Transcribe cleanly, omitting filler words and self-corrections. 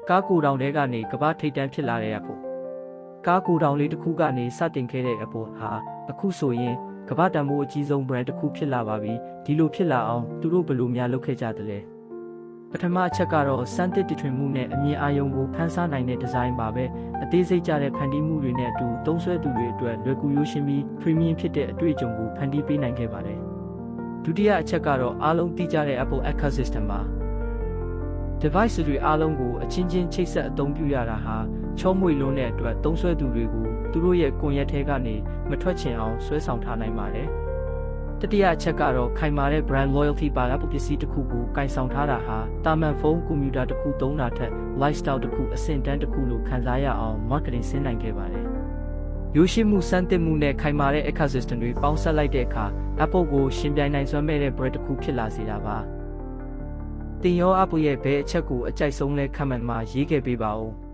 ကားကိုတောင်တဲကနေကမ္ဘာထိပ်တန်းဖြစ်လာတဲ့ Apple ကားကိုတောင်လေးတစ်ခုကနေစတင်ခဲ့တဲ့ Apple ဟာအခုဆိုရင်ကမ္ဘာတန်ဖိုးအကြီးဆုံး brand တစ်ခုဖြစ်လာပါပြီဒီလိုဖြစ်လာအောင်သူတို့ဘယ်လိုများလုပ်ခဲ့ကြသလဲပထမအချက်ကတော့စမ်းသစ်တထွင်မှုနဲ့အမြင်အာရုံကိုဖန်ဆားနိုင်တဲ့ဒီဇိုင်းပါပဲအသေးစိတ်ကြတဲ့ဖန်တီးမှုတွေနဲ့အတူသုံးစွဲသူတွေအတွက်လွယ်ကူရိုးရှင်းပြီး premium ဖြစ်တဲ့အတွေ့အကြုံကိုဖန်တီးပေးနိုင်ခဲ့ပါတယ်ဒုတိယအချက်ကတော့အားလုံးသိကြတဲ့ Apple ecosystem ပါ device တွေအားလုံးကိုအချင်းချင်းချိတ်ဆက်အသုံးပြုရတာဟာချောမွေ့လွန်းတဲ့အတွက်သုံးစွဲသူတွေကိုသူတို့ရဲ့ကွန်ရက်ထဲကနေမထွက်ချင်အောင်ဆွဲဆောင်ထားနိုင်ပါတယ်တတိယအချက်ကတော့ခိုင်မာတဲ့ brand loyalty ပါ Apple ပစ္စည်းတစ်ခုကိုကင်ဆောင်ထားတာဟာတာမန်ဖုန်းကွန်ပျူတာတစ်ခုသုံးတာထက် lifestyle တစ်ခုအဆင့်တန်းတစ်ခုလို့ခံစားရအောင် marketing ဆင်းနိုင်ခဲ့ပါတယ်ရိုးရှင်းမှုစမ်းသစ်မှုနဲ့ခိုင်မာတဲ့ ecosystem တွေပေါင်းစပ်လိုက်တဲ့အခါ Apple ကိုရှင်ပြိုင်နိုင်စွမ်းမဲ့တဲ့ brand တစ်ခုဖြစ်လာစေတာပါတင်ရော Apple ရဲ့ဘယ်အချက်ကိုအကြိုက်ဆုံးလဲ comment မှာရေးခဲ့ပေးပါဦး